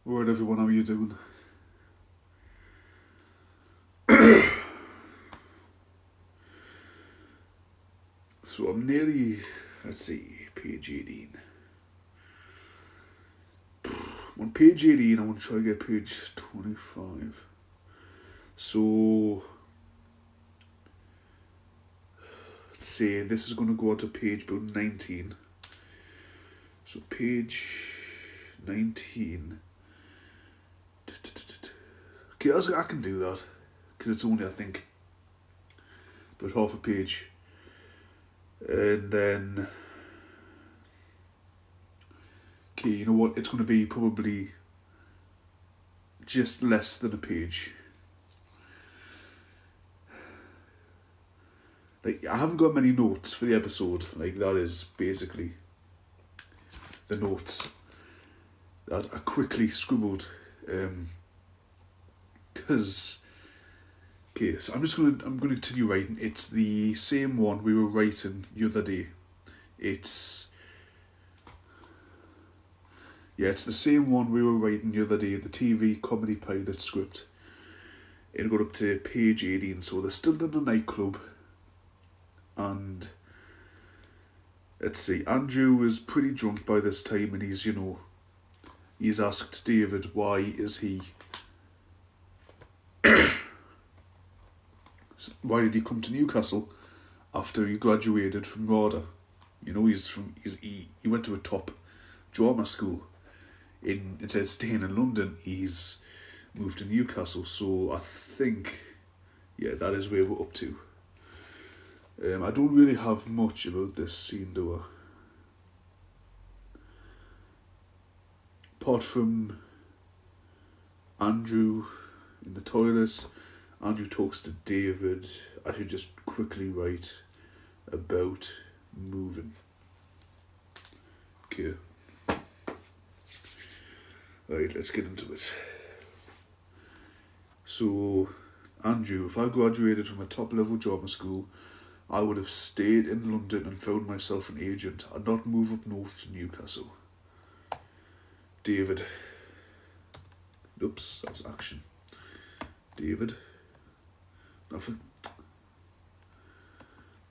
Alright everyone, how are you doing? So I'm nearly, let's see, page 18. I'm on page 18, I want to try to get page 25. So, let's say this is going to go on to page about 19. So page 19. Okay, I can do that. Because it's only, I think, about half a page. And then, okay, you know what? It's going to be probably just less than a page. Like, I haven't got many notes for the episode. Like, that is basically the notes that I quickly scribbled. Because, okay, so I'm going to continue writing. It's the same one we were writing the other day. It's the same one we were writing the other day, the TV comedy pilot script. It got up to page 18, so they're still in a nightclub. And let's see, Andrew is pretty drunk by this time, and he's asked David why is he why did he come to Newcastle after he graduated from RADA? He went to a top drama school. Instead of staying in London, he's moved to Newcastle. So I think, that is where we're up to. I don't really have much about this scene, do I? Apart from Andrew in the toilet, Andrew talks to David. I should just quickly write about moving. Okay. Right, let's get into it. So, Andrew, if I graduated from a top-level drama school, I would have stayed in London and found myself an agent. I'd not move up north to Newcastle. David. Oops, that's action. David. I forgot.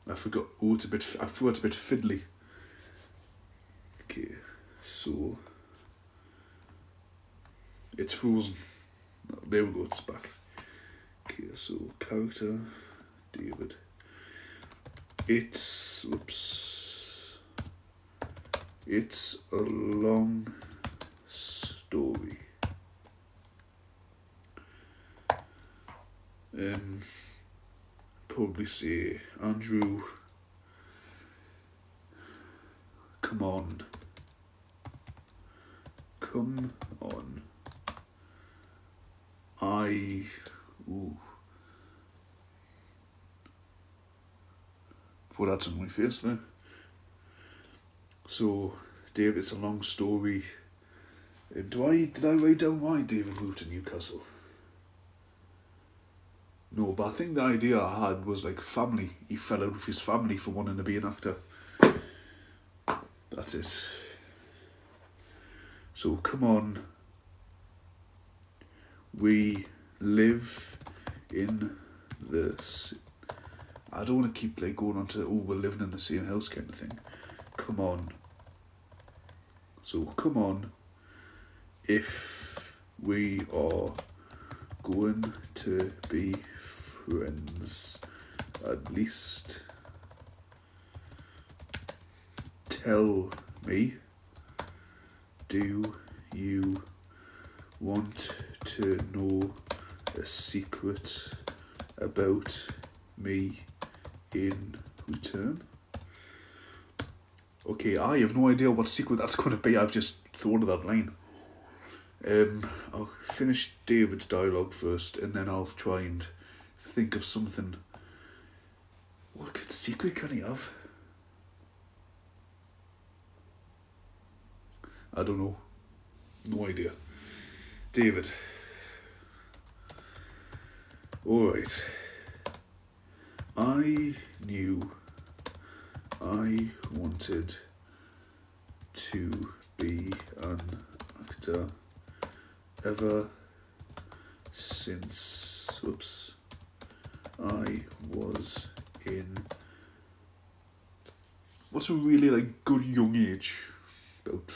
Oh, I forgot it's a bit fiddly. Okay, so it's frozen. There we go, it's back. Okay, so character, David. It's a long story. Probably say, Andrew, come on. Put that on my face there. So, David, it's a long story. Did I write down why David moved to Newcastle? No, but I think the idea I had was like family. He fell out with his family for wanting to be an actor. That's it. So, come on. We live in the... I don't want to keep going on to, we're living in the same house kind of thing. Come on. So, come on. If we are going to be friends, at least tell me, do you want to know a secret about me in return? Okay, I have no idea what secret that's going to be. I've just thought of that line. I'll finish David's dialogue first, and then I'll try and think of something. What secret can he have? I don't know. No idea. David. Alright. I knew I wanted to be an actor ever since I was in what's a really like good young age, about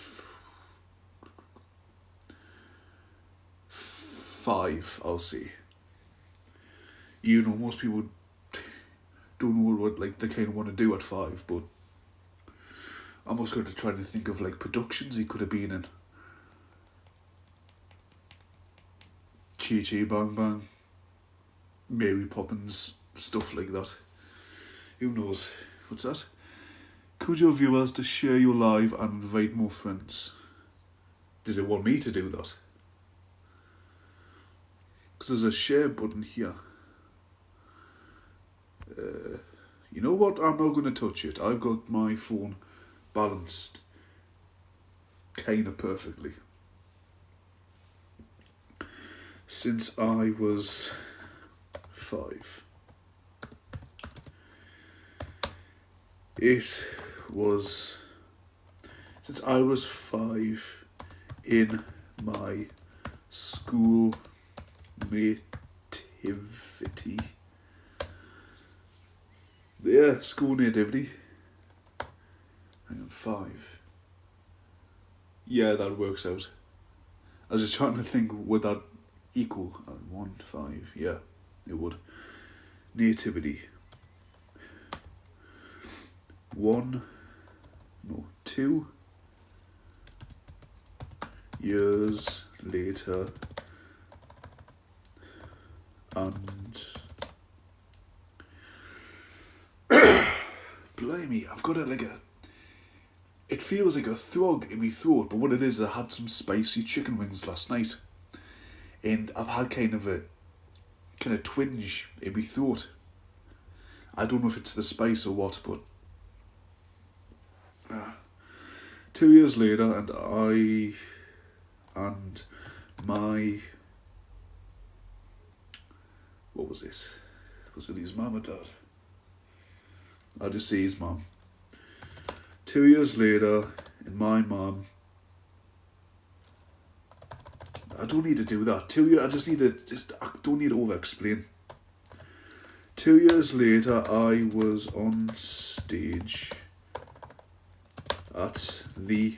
5, I'll say. You know, most people don't know what like they kind of want to do at 5, but I'm also going to try to think of like productions he could have been in. Chi Chi Bang Bang, Mary Poppins, stuff like that. Who knows? What's that? Could your viewers to share your live and invite more friends? Does it want me to do that? Because there's a share button here. You know what? I'm not going to touch it. I've got my phone balanced kind of perfectly. Since I was 5. It was since I was 5 in my school nativity. Yeah, school nativity. Hang on, 5. Yeah, that works out. I was just trying to think, would that equal 1, 5? Yeah, it would. Nativity. 2 years later, and blimey, I've got it feels like a throb in my throat, but what it is, I had some spicy chicken wings last night, and I've had kind of twinge in my throat. I don't know if it's the spice or what, but 2 years later, and my what was this? Was it his mum or dad? I'll just say his mum. 2 years later, and my mum. I don't need to do that. 2 years. I don't need to over-explain. 2 years later, I was on stage at the.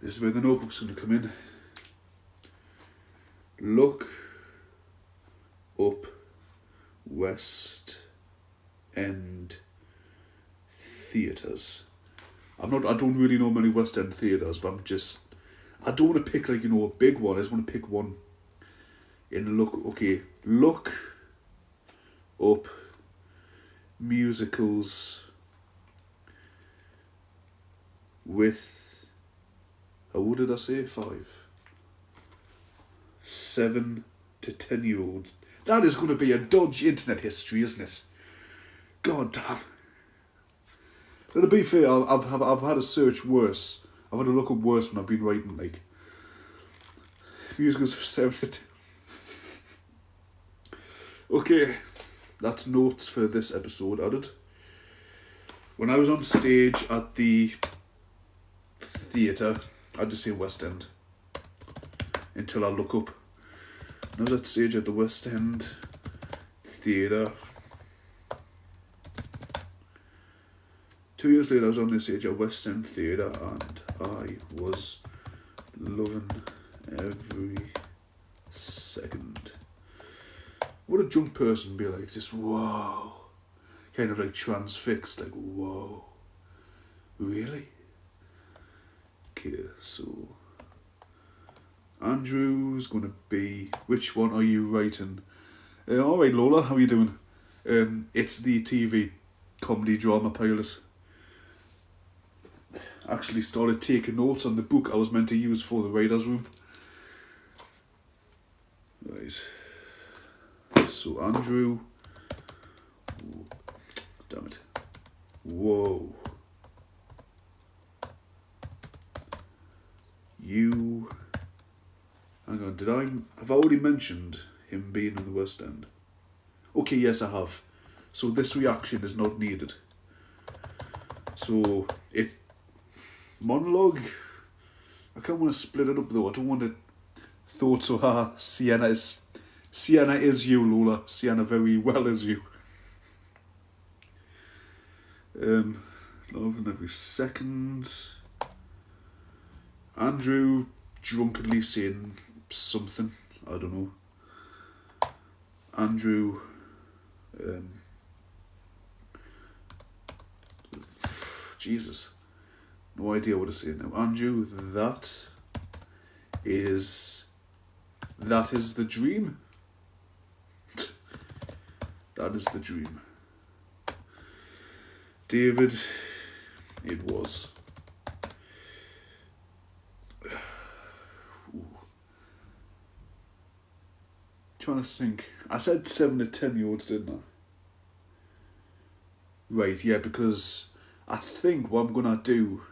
This is where the notebook's going to come in. Look up West End theatres. I don't really know many West End theatres, but I don't want to pick a big one. I just want to pick one in look up musicals with, what did I say? 5, 7 to 10-year-olds. That is going to be a dodgy internet history, isn't it? God damn. But to be fair, I've had a search worse. I've had a look up worse when I've been writing musicals for 7 to 10. Okay, that's notes for this episode added. When I was on stage at the theatre, I'd just say West End until I look up. When I was at stage at the West End Theatre. 2 years later, I was on the stage at West End Theatre, and I was loving every second. Would a drunk person be like, just whoa, kind of like transfixed, like whoa, really? Okay, so Andrew's gonna be, which one are you writing? Alright Lola, how are you doing? It's the TV comedy drama pilot. Actually started taking notes on the book I was meant to use for the writer's room. Right. So Andrew, damn it, whoa, you, hang on, have I already mentioned him being in the West End? Okay, yes I have. So this reaction is not needed. So it's monologue. I kind of want to split it up though. I don't want to Thought so, haha. Sienna is you, Lola. Sienna very well is you. Loving every second. Andrew drunkenly saying something. I don't know. Andrew. Jesus. No idea what to say now. Andrew, that is the dream. That is the dream. David, it was. Trying to think. I said 7 to 10 year olds, didn't I? Right, yeah, because I think what I'm gonna do.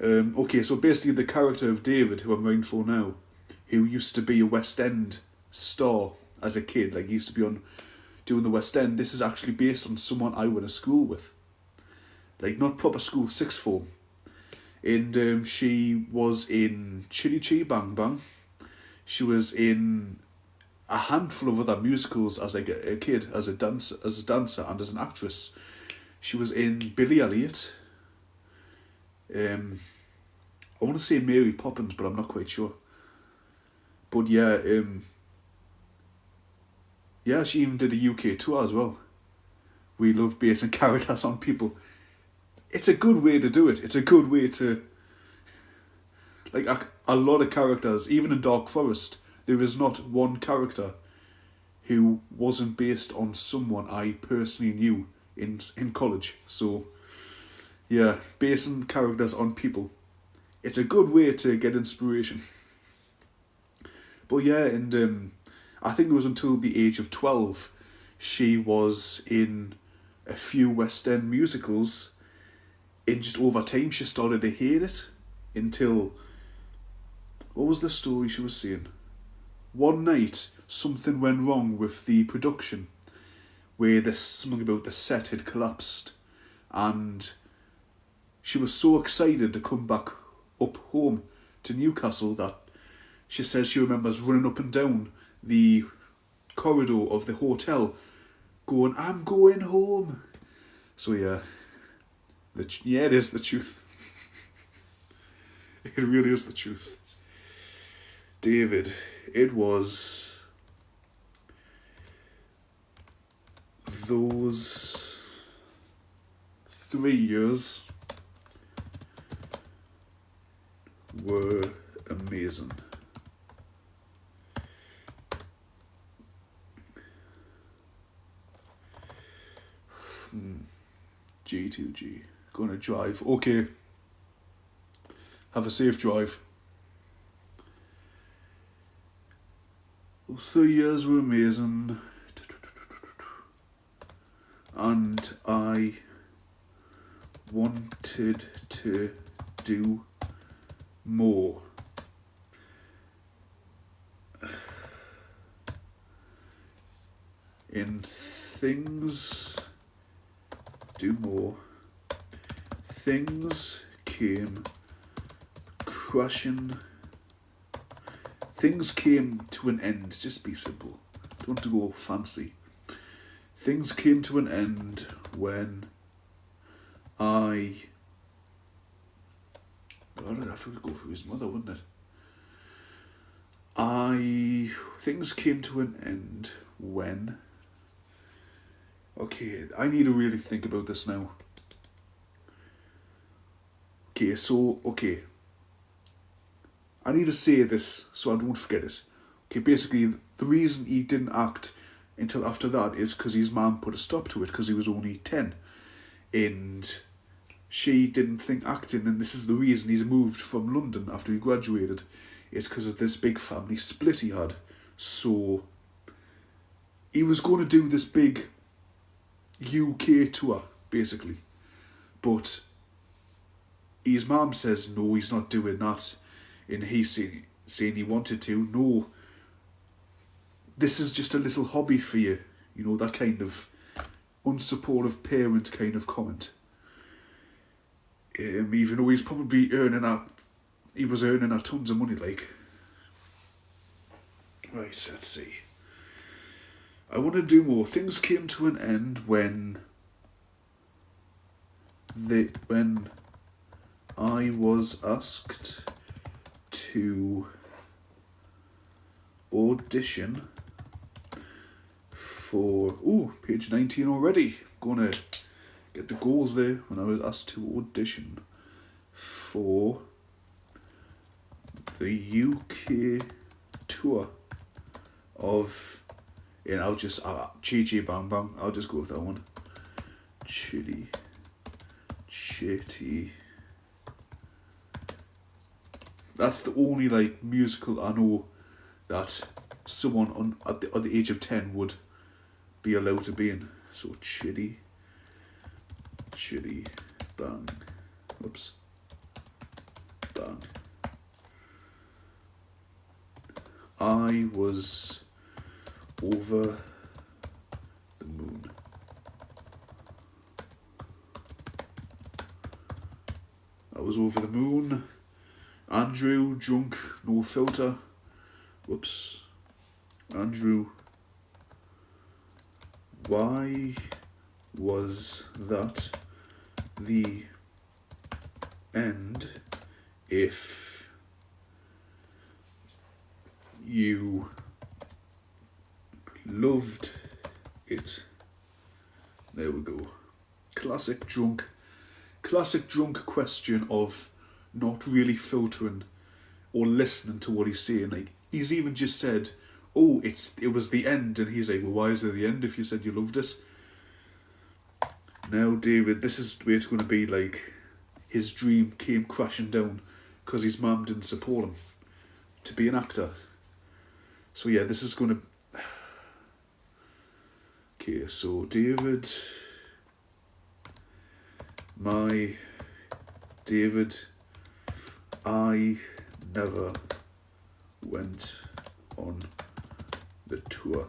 Okay, so basically the character of David, who I'm writing for now, who used to be a West End star as a kid, like he used to be on doing the West End. This is actually based on someone I went to school with, like not proper school, sixth form, and she was in Chitty Chitty Bang Bang. She was in a handful of other musicals as like a kid, as a dancer, and as an actress. She was in Billy Elliot. I want to say Mary Poppins, but I'm not quite sure. But yeah, yeah, she even did a UK tour as well. We love basing characters on people. It's a good way to do it. It's a good way to, like, a lot of characters, even in Dark Forest, there is not one character who wasn't based on someone I personally knew in college. So, yeah, basing characters on people. It's a good way to get inspiration. But yeah, and I think it was until the age of 12 she was in a few West End musicals, and just over time she started to hate it until, what was the story she was saying? One night something went wrong with the production, where this something about the set had collapsed, and she was so excited to come back up home to Newcastle that she says she remembers running up and down the corridor of the hotel going, "I'm going home." So yeah, it is the truth. It really is the truth. David, it was those 3 years were amazing. G2G. Gonna drive. Okay. Have a safe drive. Those 3 years were amazing. And I wanted to do more. In things, do more. Things came crashing. Things came to an end. Just be simple. Don't want to go fancy. Things came to an end when I'd have to go for his mother, wouldn't it? Things came to an end when... Okay, I need to really think about this now. Okay. I need to say this so I don't forget it. Okay, basically, the reason he didn't act until after that is because his mum put a stop to it because he was only 10. And she didn't think acting, and this is the reason he's moved from London after he graduated, is because of this big family split he had. So he was going to do this big UK tour, basically. But his mum says, no, he's not doing that. And he's saying he wanted to. No, this is just a little hobby for you. You know, that kind of unsupportive parent kind of comment. Even though he's probably he was earning a tons of money, like. Right, let's see. I want to do more. Things came to an end when I was asked to audition for page 19 already. Gonna get the goals there. When I was asked to audition for the UK tour of, and I'll just Chitty Bang Bang. I'll just go with that one. Chitty. That's the only like musical I know that someone at the age of 10 would be allowed to be in. So Chitty Bang. Oops. Bang. I was over the moon. I was over the moon. Andrew, drunk, no filter. Whoops. Andrew, why was that the end if you loved it? There we go. Classic drunk question of not really filtering or listening to what he's saying. Like, he's even just said, oh, it was the end, and he's like, well, why is it the end if you said you loved it? Now, David, this is where it's going to be like his dream came crashing down because his mum didn't support him to be an actor. So yeah, this is going to... Okay, so David... I never went on the tour.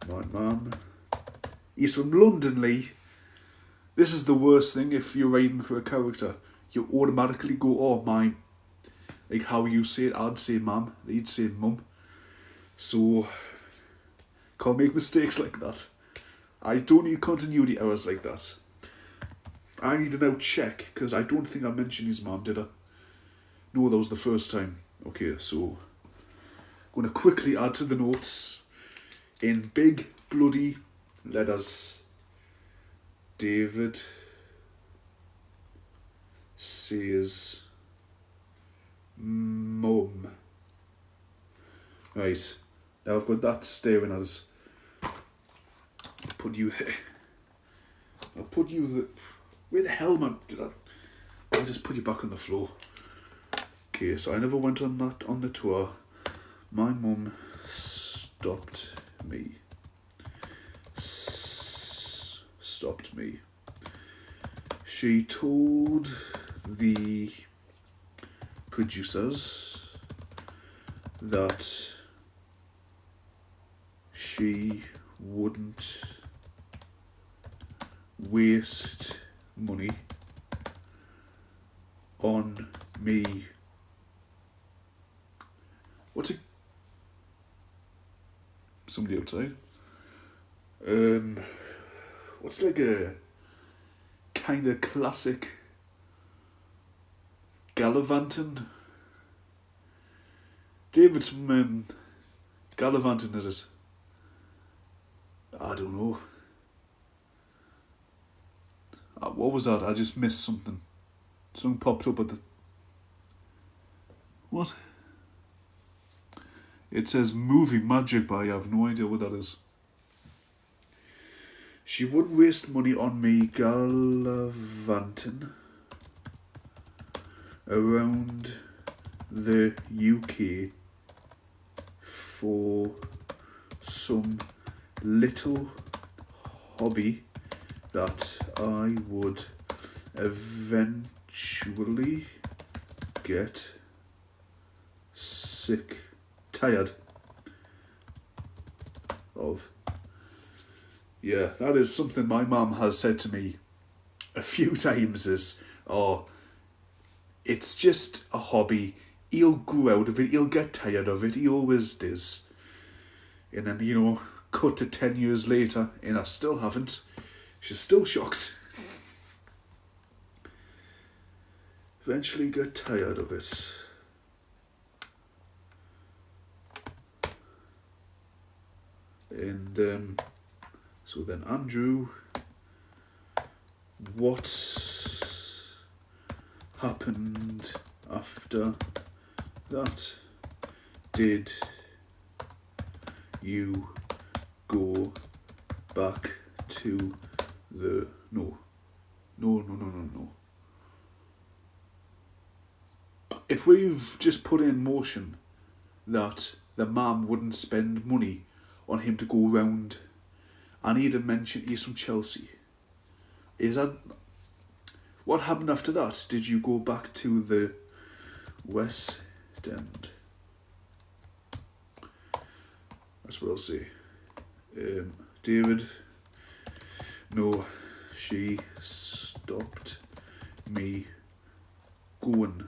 My mum... He's from London, Lee. This is the worst thing if you're writing for a character. You automatically go, oh, my... Like how you say it, I'd say mum, they'd say mum. So, can't make mistakes like that. I don't need continuity errors like that. I need to now check, because I don't think I mentioned his mum, did I? No, that was the first time. Okay, so, I'm going to quickly add to the notes, in big bloody letters, David says mum. Right, now I've got that staring at us. Put you there. I'll put you the... Where the hell man did I... I'll just put you back on the floor. Okay, so I never went on the tour. My mum stopped me. Stopped me. She told the producers that she wouldn't waste money on me. What's it? Somebody outside. What's like a kind of classic gallivanting? David's from gallivanting, is it? I don't know. What was that? I just missed something. Something popped up at the... What? It says movie magic, but I have no idea what that is. She wouldn't waste money on me gallivanting around the UK for some little hobby that I would eventually get tired of. Yeah, that is something my mum has said to me a few times is, oh, it's just a hobby. he'll grow out of it, he'll get tired of it, he always does. And then, you know, cut to 10 years later, and I still haven't. She's still shocked. Eventually get tired of it. And so then Andrew, what happened after that? Did you go back to the... No. If we've just put in motion that the mum wouldn't spend money on him to go round, and he'd have mentioned he's from Chelsea, is that... What happened after that? Did you go back to the West End? That's what I'll say. David, no, she stopped me going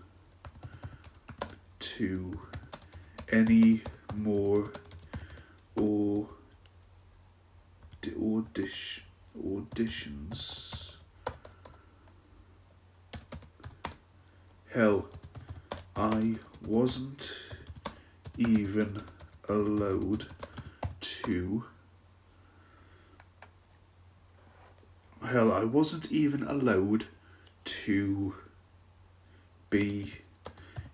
to any more auditions. Hell, I wasn't even allowed to... Hell, I wasn't even allowed to be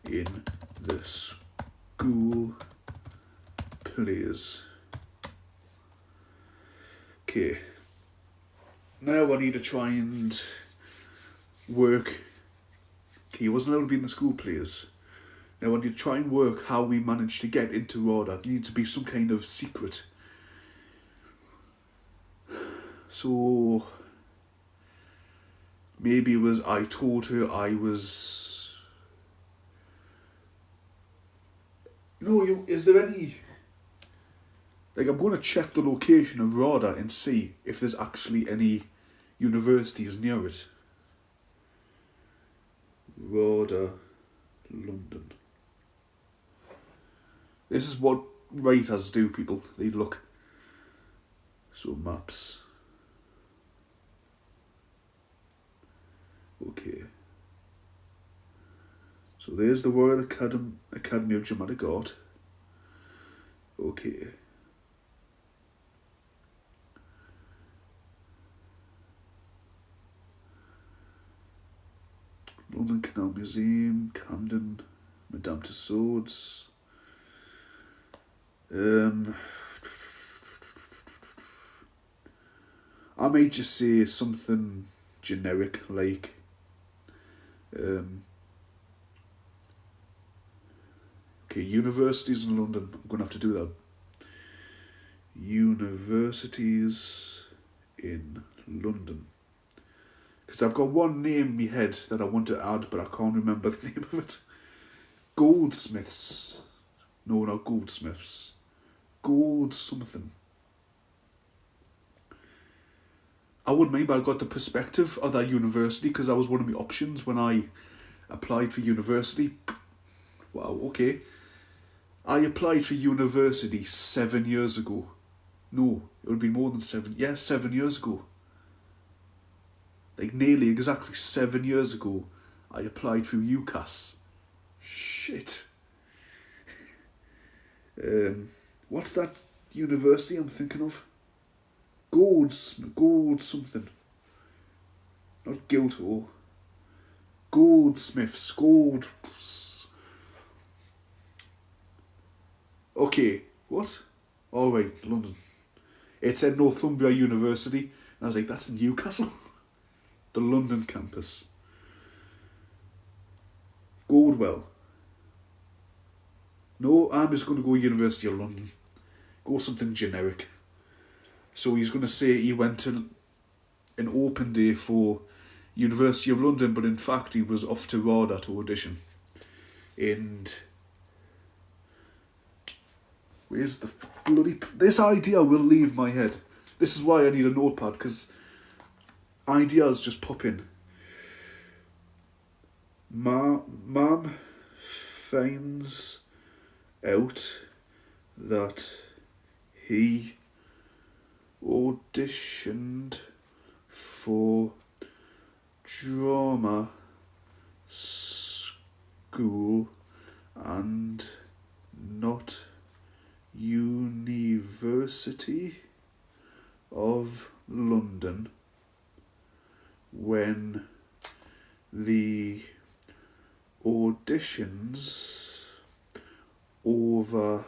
in the school plays. Okay. Now I need to try and work... Okay, he wasn't allowed to be in the school plays. Now I need to try and work how we managed to get into RADA. There needs to be some kind of secret. So... Maybe it was I told her I was... No, is there any... Like, I'm going to check the location of RADA and see if there's actually any universities near it. RADA, London. This is what writers do, people. They look. So, maps. Okay. So there's the Royal Academy of Dramatic Art. Okay. London Canal Museum, Camden, Madame Tussauds. I may just say something generic like okay, universities in London. I'm going to have to do that. Universities in London. Because I've got one name in my head that I want to add, but I can't remember the name of it. Goldsmiths. No, not Goldsmiths. Gold something. I wouldn't mind, but I got the perspective of that university because that was one of my options when I applied for university. Wow, okay. I applied for university 7 years ago. No, it would be more than 7. Yeah, 7 years ago. Like nearly exactly 7 years ago, I applied for UCAS. Shit. What's that university I'm thinking of? Gold something. Not Guildhall. Goldsmiths. Okay, what? Oh right, London. It said Northumbria University, and I was like, that's in Newcastle. The London campus. Goldwell. No, I'm just going to go University of London. Go something generic. So he's going to say he went to an open day for University of London, but in fact he was off to RADA to audition. And where's the bloody... This idea will leave my head. This is why I need a notepad, because ideas just pop in. Mum finds out that he auditioned for drama school and not University of London when the auditions overran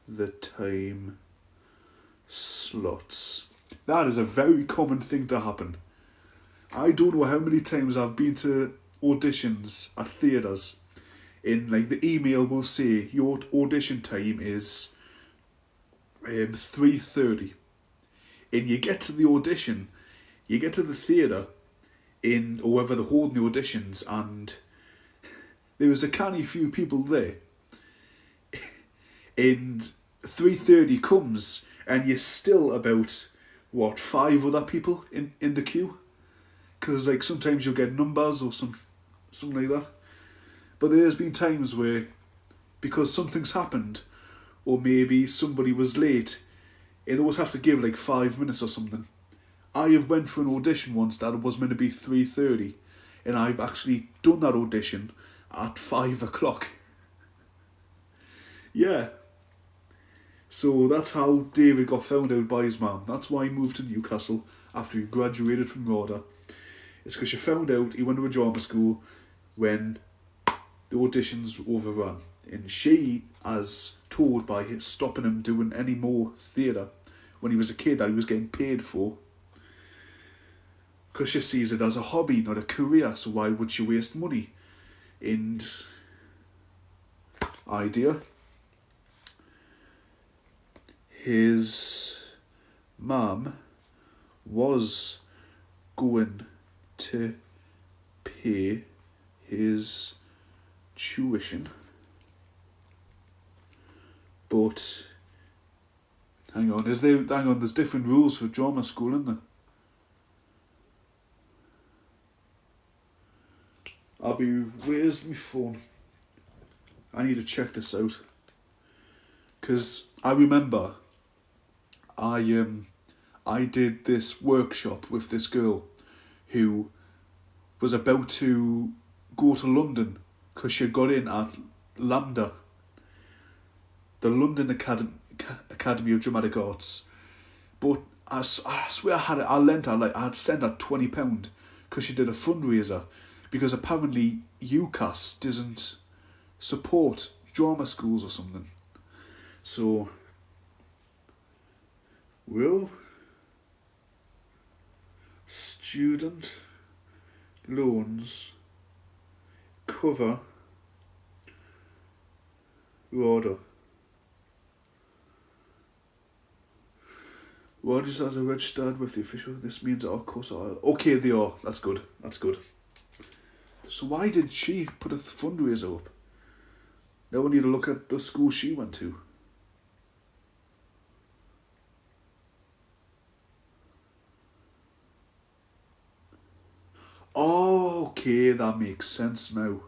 the time slots. That is a very common thing to happen. I don't know how many times I've been to auditions at theatres, and like the email will say your audition time is 3:30, and you get to the audition, you get to the theatre, or wherever they're holding the auditions, and there was a canny few people there, and 3:30 comes, and you're still about 5 other people in the queue, because like sometimes you'll get numbers or something like that. But there's been times where, because something's happened, or maybe somebody was late, and they always have to give like 5 minutes or something. I have went for an audition once that was meant to be 3:30, and I've actually done that audition at 5 o'clock. Yeah. So that's how David got found out by his mum. That's why he moved to Newcastle after he graduated from RADA. It's because she found out he went to a drama school when the auditions overran. And she, as told by him stopping him doing any more theatre when he was a kid that he was getting paid for, because she sees it as a hobby, not a career, so why would she waste money? And idea, his mum was going to pay his tuition, but there's different rules for drama school, isn't there? Where's my phone? I need to check this out, because I remember I did this workshop with this girl who was about to go to London because she got in at LAMDA, the London Academy of Dramatic Arts. But I swear I had sent her £20 because she did a fundraiser, because apparently UCAS doesn't support drama schools or something. So, will student loans cover RADA? RADA's are registered with the official. This means our course are okay. They are. That's good. So why did she put a fundraiser up? Now we need to look at the school she went to. Oh, okay, that makes sense now.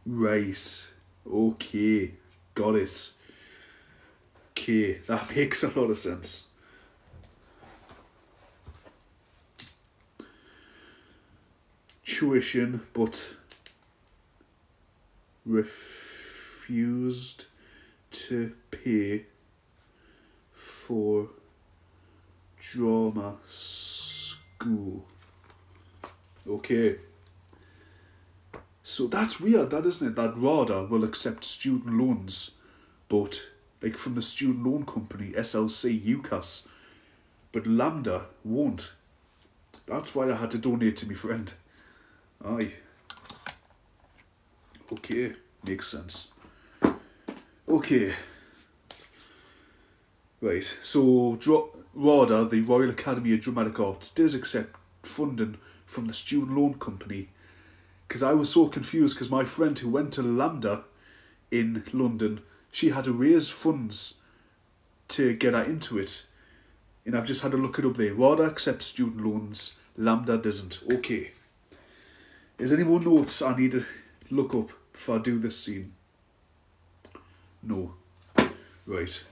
Right. Okay, got it. Okay, that makes a lot of sense. Tuition, but refused to pay for drama school. Okay. So that's weird, that isn't it? That RADA will accept student loans, but like from the student loan company, SLC, UCAS, but LAMDA won't. That's why I had to donate to my friend. Aye. Okay, makes sense. Okay. Right, so RADA, the Royal Academy of Dramatic Arts, does accept funding from the student loan company, because I was so confused, because my friend who went to LAMDA in London, she had to raise funds to get her into it, and I've just had to look it up there. RADA accepts student loans, Lambda doesn't. Okay. Is there any more notes I need to look up before I do this scene? No. Right.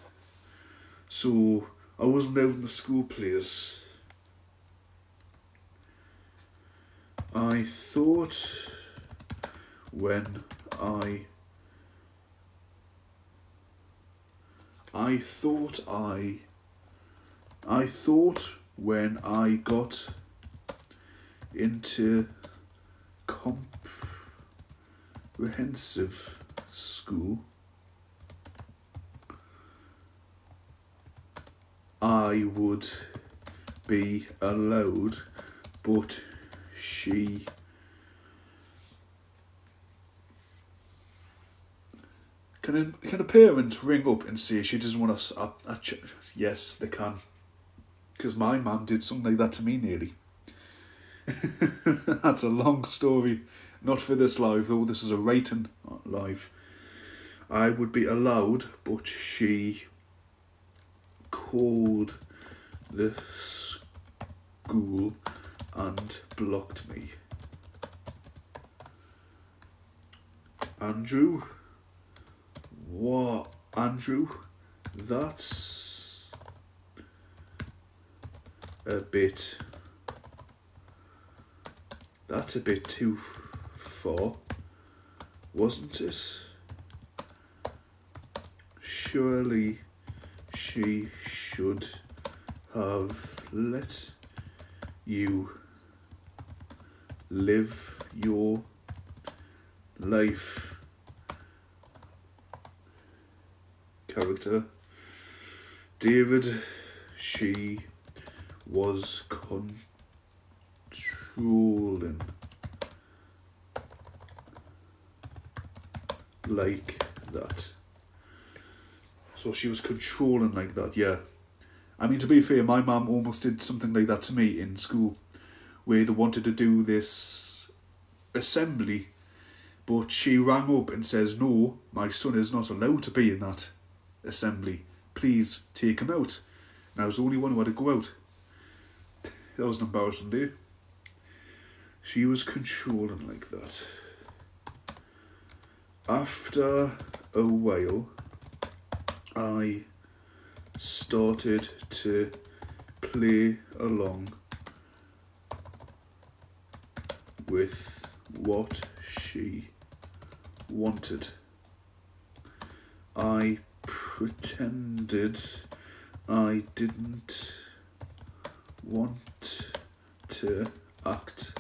So, I wasn't out in the school plays. I thought when I when I got into comprehensive school, I would be allowed, but she can a parent ring up and say she doesn't want us at yes, they can, because my mum did something like that to me nearly. That's a long story, not for this live though. This is a writing live. I would be allowed, but she called the school and blocked me. Andrew? What? Andrew? That's a bit too far, wasn't it? Surely she should have let you live your life. Character David, she was controlling like that. So she was controlling like that, yeah. I mean, to be fair, my mum almost did something like that to me in school, where they wanted to do this assembly, but she rang up and says, no, my son is not allowed to be in that assembly. Please take him out. And I was the only one who had to go out. That was an embarrassing day. She was controlling like that. After a while, I started to play along with what she wanted. I pretended I didn't want to act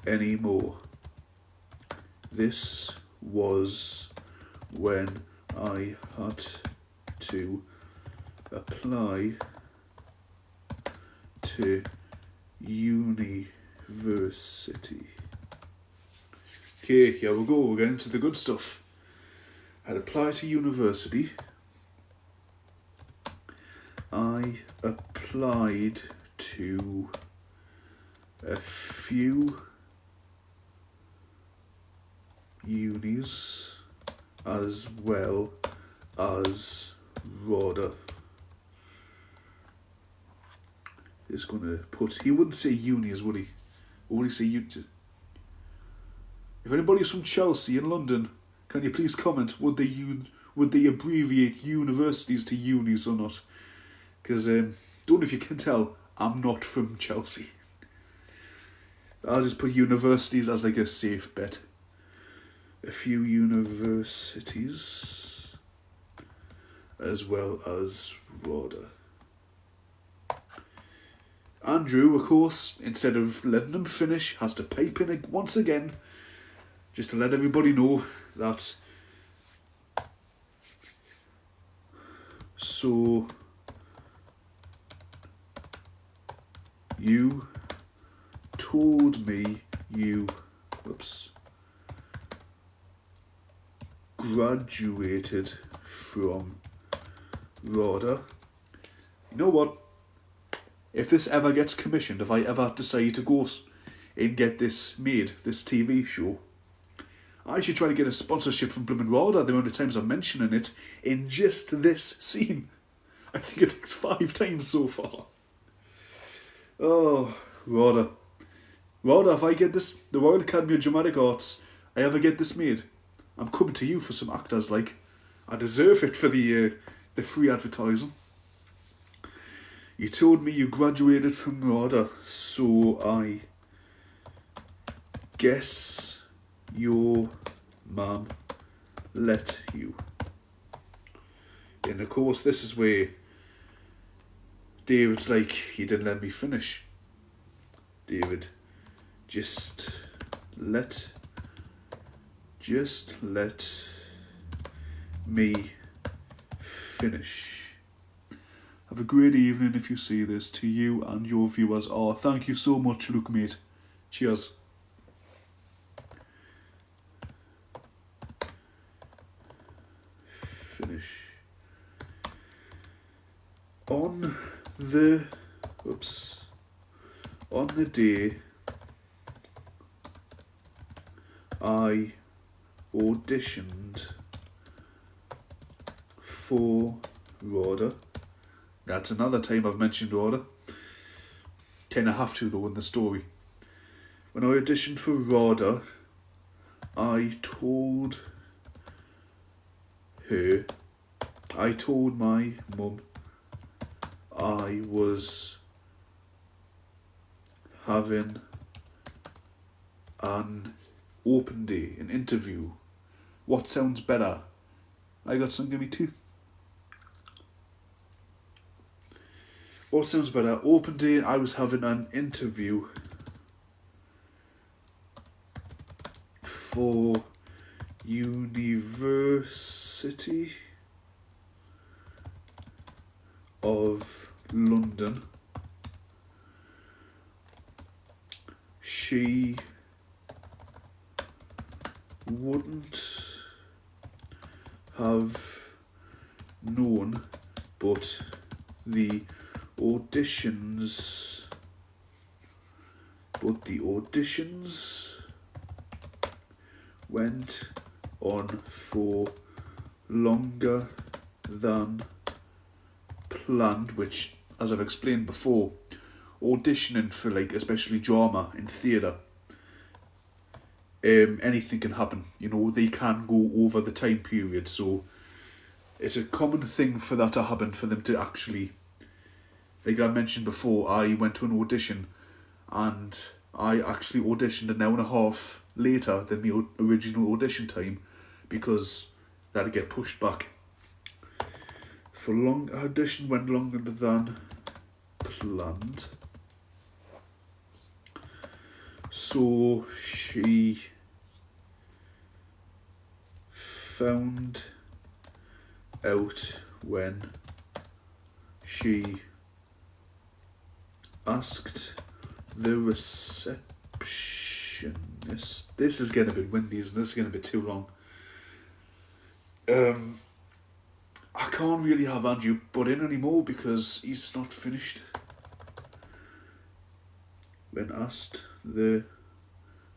anymore. This was when I had to apply to university. Okay, here we go, we're getting to the good stuff. I'd apply to university. I applied to a few unis as well as RODA. Is going to put, he wouldn't say unis, would he? Or would he say unis? If anybody's from Chelsea in London, can you please comment, would they abbreviate universities to unis or not? Because, don't know if you can tell, I'm not from Chelsea. I'll just put universities as like a safe bet. A few universities, as well as RODA. Andrew, of course, instead of letting him finish, has to pipe in once again, just to let everybody know that. So, you told me you, graduated from RODA. You know what? If this ever gets commissioned, if I ever decide to go and get this made, this TV show, I should try to get a sponsorship from Bloomin' RODA the amount of times I'm mentioning it in just this scene. I think it's 5 times so far. Oh, RODA. Rhoda, if I get this, the Royal Academy of Dramatic Arts, I ever get this made, I'm coming to you for some actors. Like, I deserve it for the free advertising. You told me you graduated from RADA, so I guess your mum let you. And of course, this is where David's like, you didn't let me finish. David, just let me finish. Have a great evening if you see this, to you and your viewers. Oh, thank you so much, Luke, mate. Cheers. Finish. On the day I auditioned for RADA. That's another time I've mentioned RADA. Kind of have to though in the story. When I auditioned for RADA, I told my mum I was having an open day, an interview. What sounds better? I got something in my teeth. What sounds better? Open day, I was having an interview for University of London. She wouldn't have known, but the auditions went on for longer than planned, which, as I've explained before, auditioning for, like, especially drama in theatre, anything can happen. You know, they can go over the time period, so it's a common thing for that to happen, for them to actually, like I mentioned before, I went to an audition and I actually auditioned an hour and a half later than the original audition time because that had to get pushed back. Audition went longer than planned. So she found out when she asked the receptionist. This is getting a bit windy, isn't this? This is getting a bit too long. I can't really have Andrew butt in anymore because he's not finished. When asked the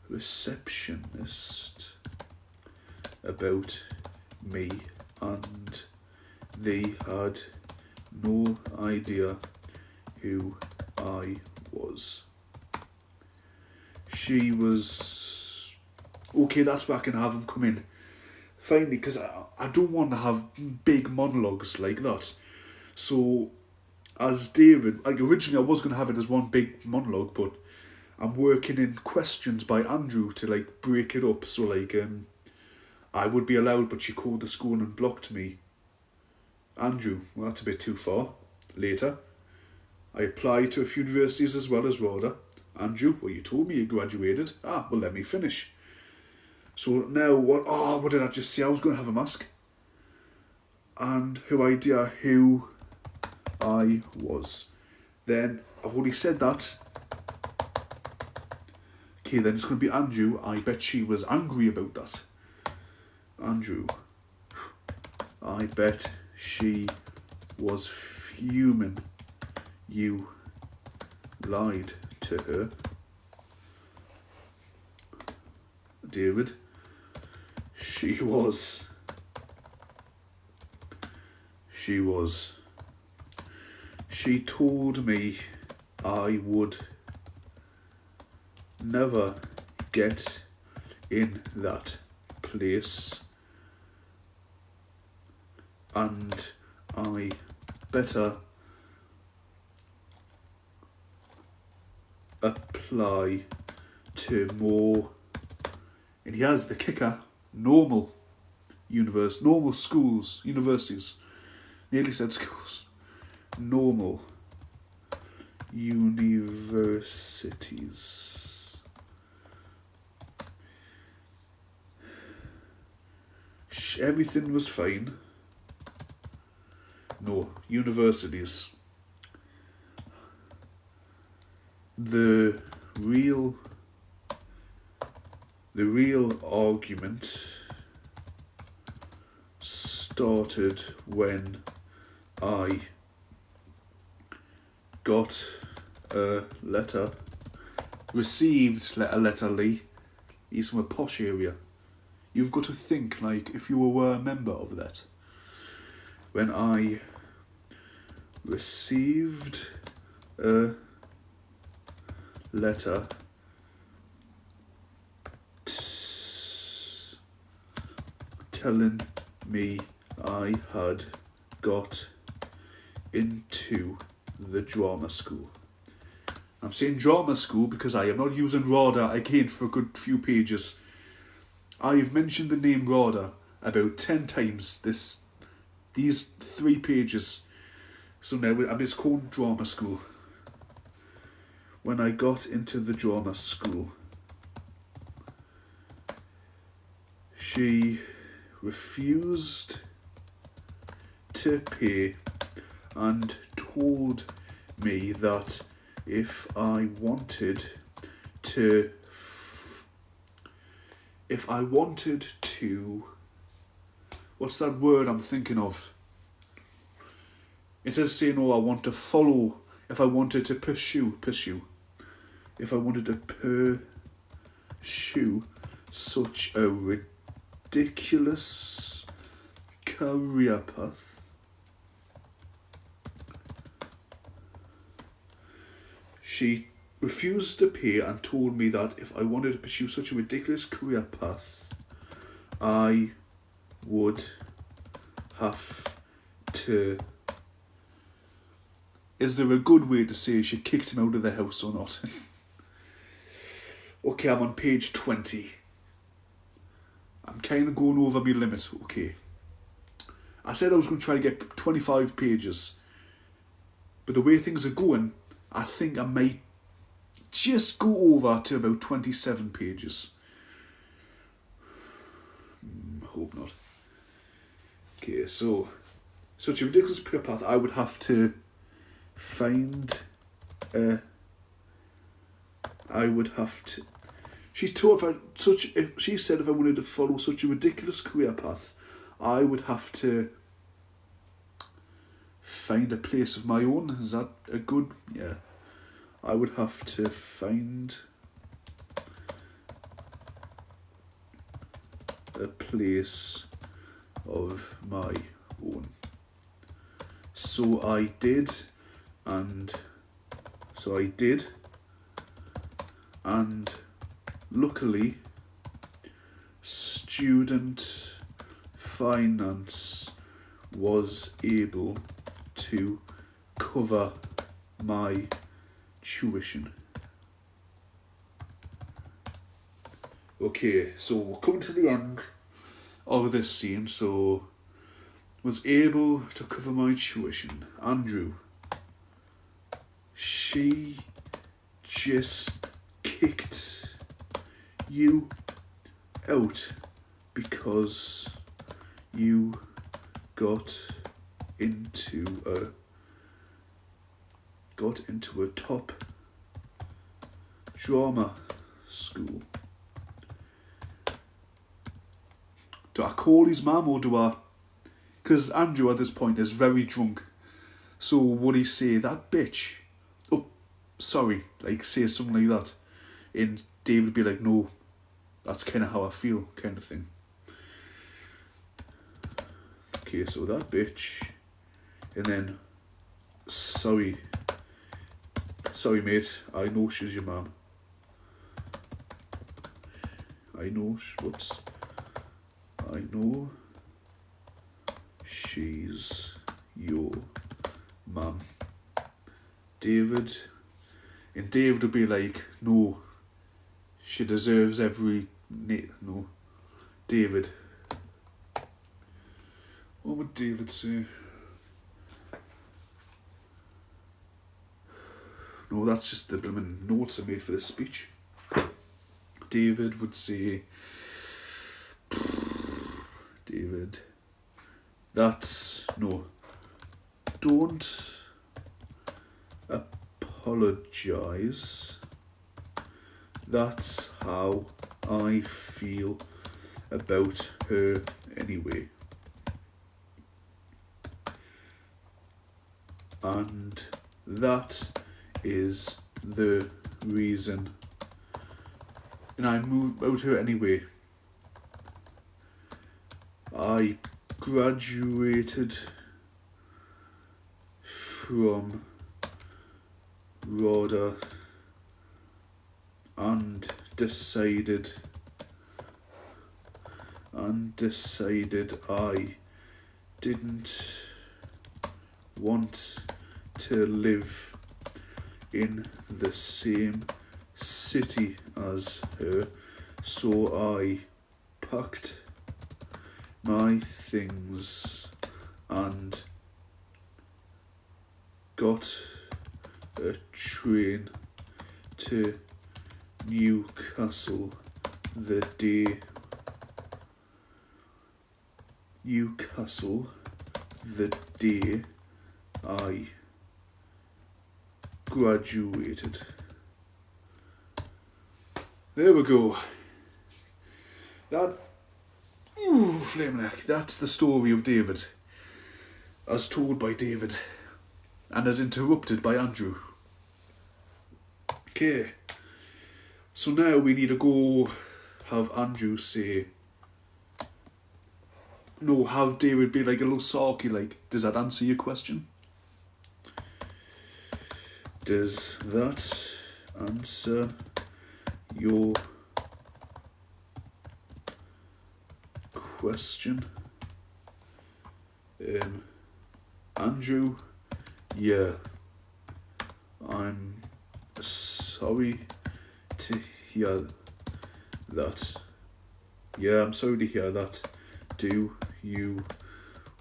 receptionist about me, and they had no idea who I was. She was... Okay, that's where I can have him come in. Finally, because I don't want to have big monologues like that. So, as David, like originally I was going to have it as one big monologue, but I'm working in questions by Andrew to like break it up. So like, I would be allowed, but she called the school and blocked me. Andrew, well, that's a bit too far. Later, I applied to a few universities as well as RADA. Andrew, well, you told me you graduated. Well, let me finish. So now, what did I just say? I was going to have a mask. And her idea who I was. Then, I've already said that. Okay, then it's going to be Andrew. I bet she was angry about that. Andrew. I bet she was fuming. You lied to her. David. She was. She told me I would never get in that place, and I better apply to more, and he has the kicker, normal schools, universities, nearly said schools, normal universities. Everything was fine. No, universities. The real argument started when I got a letter, received a letter, Lee. He's from a posh area. You've got to think like if you were a member of that. When I received a letter telling me I had got into the drama school. I'm saying drama school because I am not using RADA again for a good few pages. I've mentioned the name RADA about 10 times these 3 pages. So now I'm just calling drama school. When I got into the drama school, she refused to pay and told me that if I wanted to, what's that word I'm thinking of? Instead of saying, oh, I want to follow, if I wanted to pursue, if I wanted to pursue such a ridiculous career path, she refused to pay and told me that if I wanted to pursue such a ridiculous career path, I would have to... Is there a good way to say she kicked him out of the house or not? Okay, I'm on page 20. I'm kind of going over my limit, okay. I said I was going to try to get 25 pages. But the way things are going, I think I might just go over to about 27 pages. Hope not. Okay, so such a ridiculous career path, I would have to find she said if I wanted to follow such a ridiculous career path, I would have to find a place of my own. Is that a good... Yeah. I would have to find a place of my own. So I did, and luckily student finance was able to cover my tuition. Okay, so we're coming to the end of this scene. So, was able to cover my tuition. Andrew, she just kicked you out because you got into a top drama school. Do I call his mum or do I... Because Andrew at this point is very drunk. So would he say, that bitch? Oh, sorry. Like, say something like that. And David would be like, no, that's kind of how I feel, kind of thing. Okay, so that bitch. And then, sorry mate, I know she's your mum. I know, whoops. I know she's your mum. David. And David would be like, no, she deserves every... No. David. What would David say? No, that's just the blooming notes I made for this speech. David would say... David... That's... No. Don't apologise. That's how I feel about her anyway. And that is the reason. And I moved about her anyway. I graduated from RODA and decided I didn't want to live in the same city as her, so I packed my things and got a train to Newcastle the day I graduated. There we go. Flaming heck. That's the story of David, as told by David, and as interrupted by Andrew. Okay. So now we need to go have Andrew say... No, have David be like a little sulky, like, does that answer your question? Does that answer your question? Andrew, yeah. I'm sorry to hear that. Yeah, I'm sorry to hear that. Do you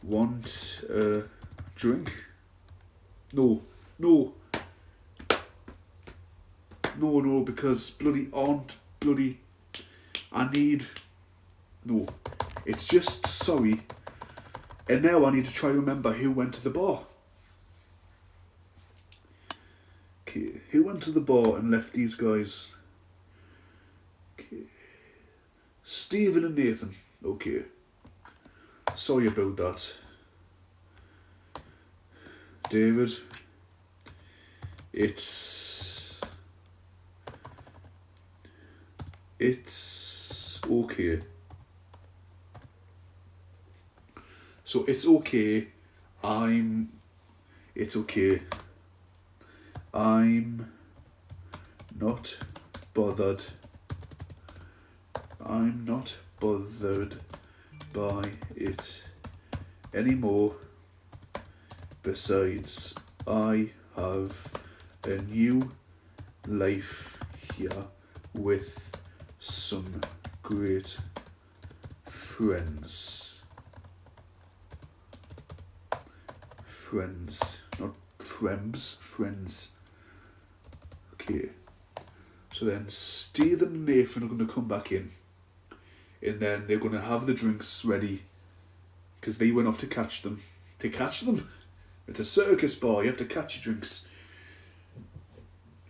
want a drink? No, because I need... No, it's just sorry. And now I need to try to remember who went to the bar. Okay, who went to the bar and left these guys? Okay, Stephen and Nathan. Okay, sorry about that. David, it's okay. So it's okay. It's okay. I'm not bothered. I'm not bothered by it anymore. Besides, I have a new life here with some great friends. Friends, not friends, friends. Okay. So then Stephen and Nathan are going to come back in. And then they're going to have the drinks ready. Because they went off to catch them. To catch them? It's a circus bar, you have to catch your drinks.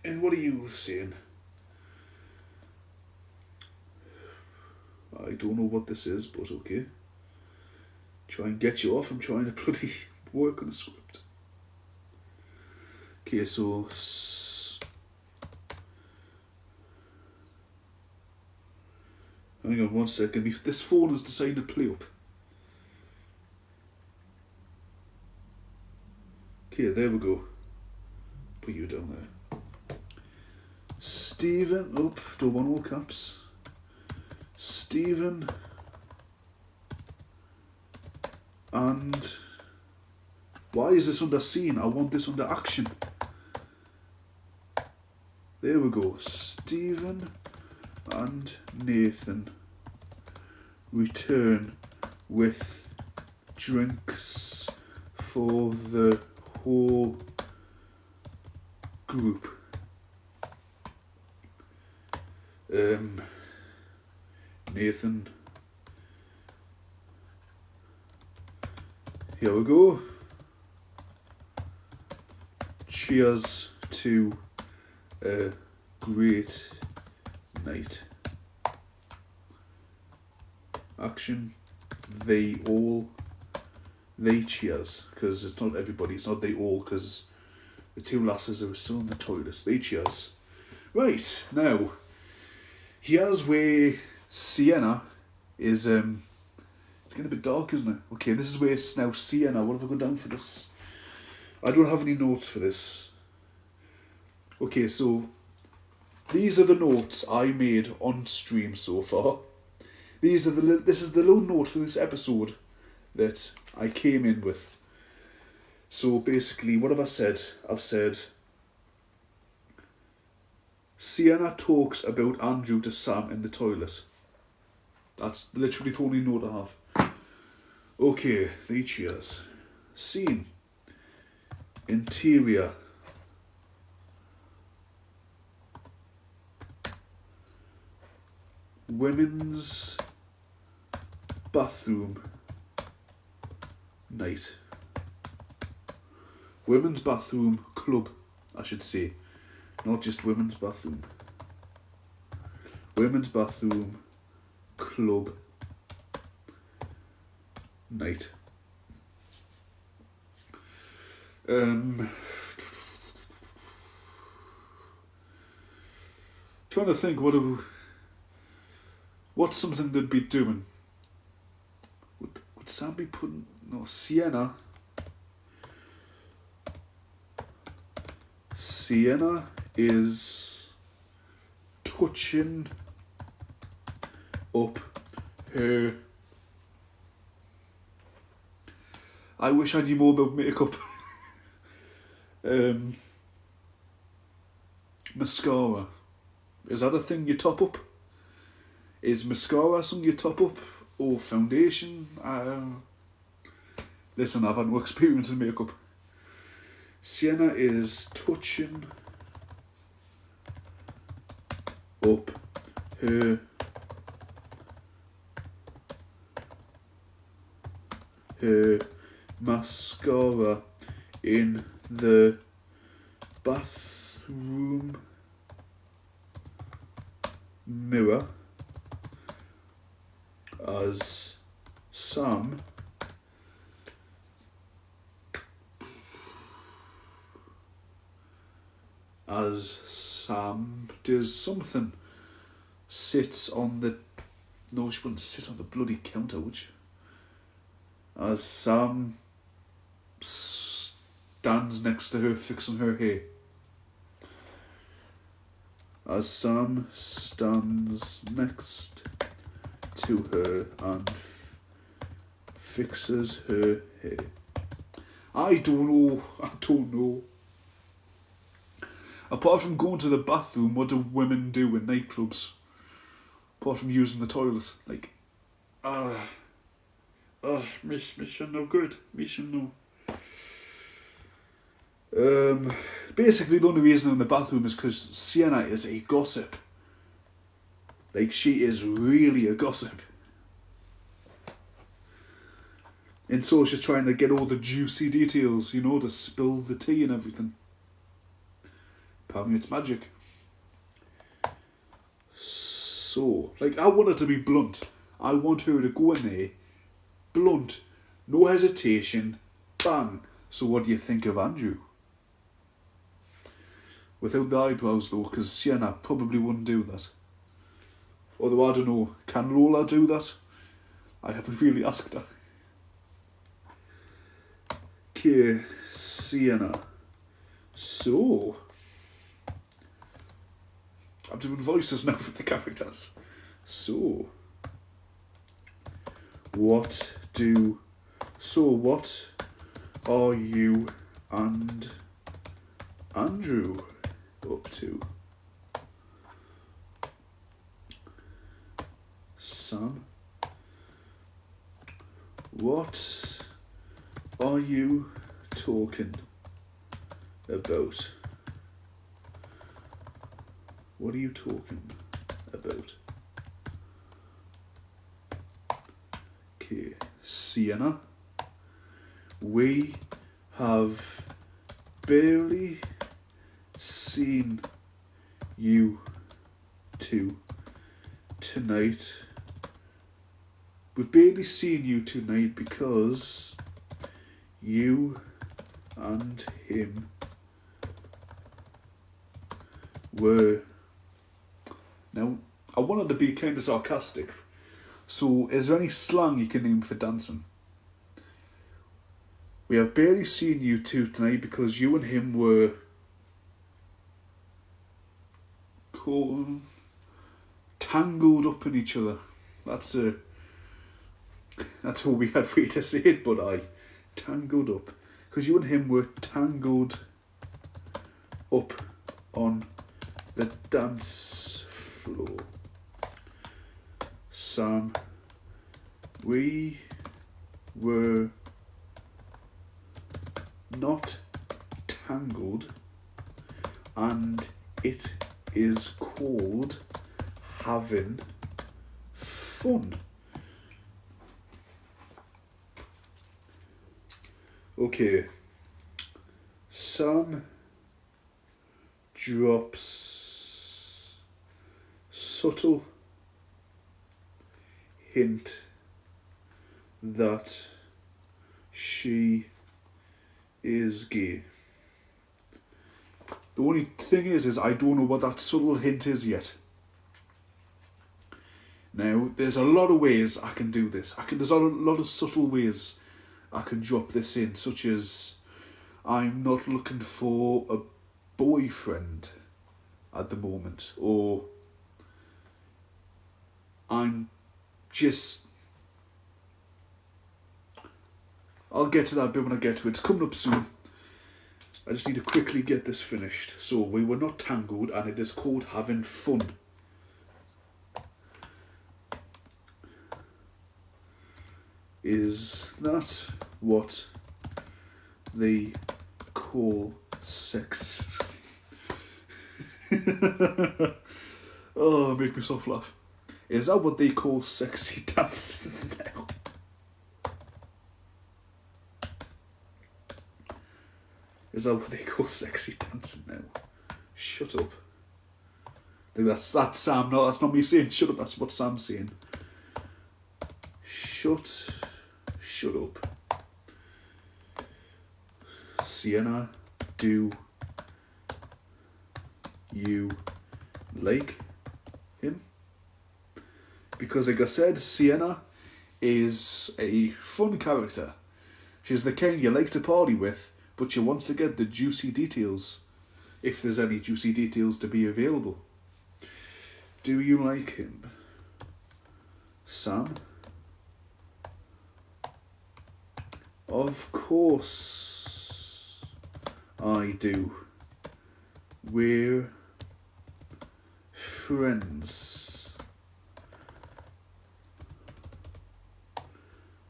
And what are you saying? I don't know what this is, but okay. Try and get you off, I'm trying to bloody work on a script. Okay, so... Hang on 1 second, this phone has decided to play up. Okay, there we go. Put you down there. Stephen, don't want all caps. Stephen and... Why is this under scene? I want this under action. There we go. Stephen and Nathan return with drinks for the whole group. Nathan. Here we go. Cheers to a great night. Action. They cheers, because it's not everybody, it's not they all, because the two lasses are still in the toilet. They cheers. Right, now, here's where Sienna is, it's getting a bit dark, isn't it? Okay, this is where it's now Sienna. What have I got down for this? I don't have any notes for this. Okay, so these are the notes I made on stream so far. This is the little note for this episode that I came in with. So basically, what have I said? I've said Sienna talks about Andrew to Sam in the toilet. That's literally the only note I have. Okay, they cheers. Scene. Interior. Women's bathroom night. Women's bathroom club, I should say. Not just women's bathroom. Women's bathroom club night. Trying to think what's something they'd be doing. Would Sam be putting... No, Sienna is touching up her... I wish I knew more about makeup. Mascara. Is that a thing you top up? Is mascara something you top up? Or foundation? Listen, I've had no experience in makeup. Sienna is touching up her mascara in the bathroom mirror as Sam does something. Sits on the... No, she wouldn't sit on the bloody counter, would she? As Sam stands next to her fixing her hair. As Sam stands next to her and fixes her hair. I don't know. Apart from going to the bathroom, what do women do in nightclubs? Apart from using the toilet, like, mission no good, mission no. Basically, the only reason in the bathroom is because Sienna is a gossip. Like, she is really a gossip. And so she's trying to get all the juicy details, you know, to spill the tea and everything. Apparently it's magic. So, like, I want her to be blunt. I want her to go in there, blunt, no hesitation, bang. So what do you think of Andrew? Without the eyebrows though, because Sienna probably wouldn't do that. Although I don't know, can Lola do that? I haven't really asked her. Okay, Sienna. So, I'm doing voices now for the characters. So, what are you and Andrew up to? Sam, what are you talking about? What are you talking about? Okay, Sienna, we have barely seen you two tonight. We've barely seen you tonight because you and him were... Now, I wanted to be kind of sarcastic, so is there any slang you can name for dancing? We have barely seen you two tonight because you and him were... tangled up in each other. That's all we had way to say it, but tangled up. Because you and him were tangled up on the dance floor. Sam, we were not tangled, and it is called having fun. Okay, Sam drops subtle hint that she is gay. The only thing is I don't know what that subtle hint is yet. Now, there's a lot of ways I can do this. There's a lot of subtle ways I can drop this in, such as I'm not looking for a boyfriend at the moment, or I'm just... I'll get to that bit when I get to it. It's coming up soon. I just need to quickly get this finished. So, we were not tangled, and it is called having fun. Is that what they call sex? Oh, make myself laugh. Is that what they call sexy dancing now? Is that what they call sexy dancing now? Shut up. That's Sam. No, that's not me saying shut up. That's what Sam's saying. Shut up. Sienna, do you like him? Because like I said, Sienna is a fun character. She's the kind you like to party with, but you want to get the juicy details, if there's any juicy details to be available. Do you like him? Sam? Of course I do. We're friends.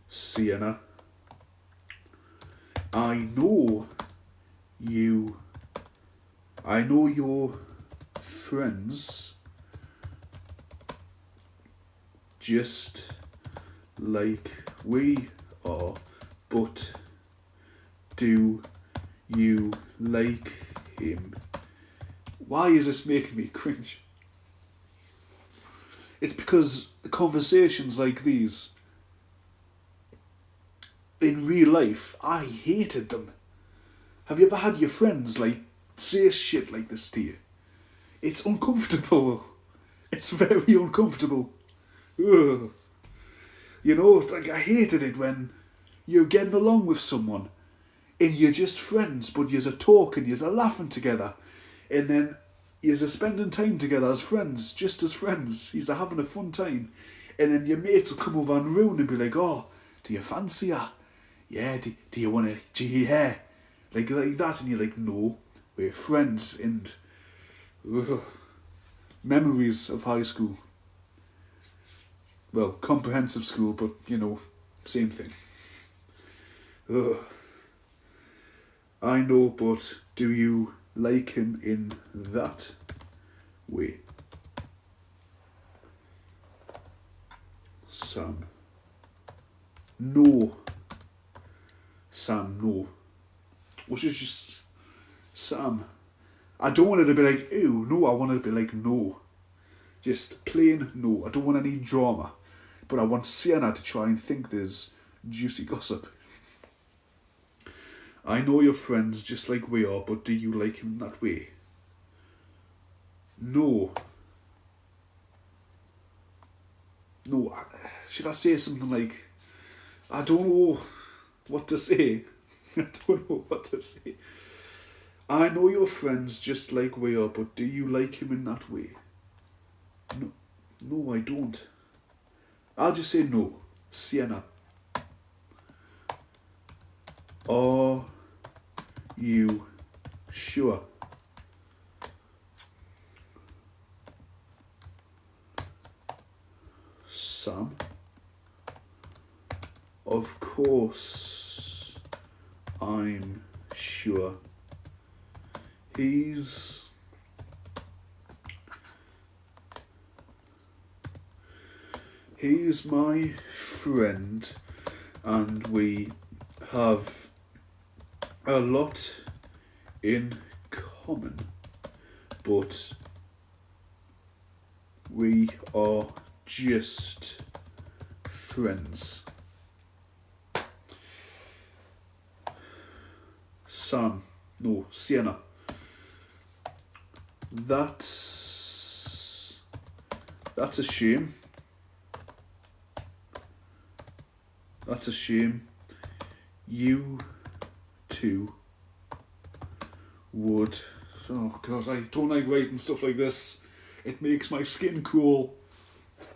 Sienna, I know you're friends, just like we are, but do you like him? Why is this making me cringe? It's because conversations like these, in real life, I hated them. Have you ever had your friends say shit like this to you? It's uncomfortable. It's very uncomfortable. Ugh. You know, I hated it when you're getting along with someone and you're just friends, but you're talking, you're laughing together, and then you're spending time together as friends, just as friends. You're having a fun time, And then your mates will come over and ruin and be like, oh, do you fancy her? Yeah, do you want to, do you hair? Like that, and you're like, no, we're friends. And memories of high school. Well, comprehensive school, but, you know, same thing. Ugh. I know, but do you like him in that way? Sam. No. Sam, no. Which is just Sam. I don't want it to be like, ew, no, I want it to be like, no. Just plain no. I don't want any drama. But I want Sienna to try and think there's juicy gossip. I know you're friends just like we are, but do you like him that way? No. No, should I say something like, I don't know what to say. I don't know what to say. I know you're friends just like we are, but do you like him in that way? No, I don't. I'll just say no. Sienna. Are you sure? Sam? Of course, I'm sure. He's my friend, and we have a lot in common, but we are just friends. Sam, no, Sienna. That's a shame. That's a shame. You two would... Oh God, I don't like writing stuff like this. It makes my skin crawl.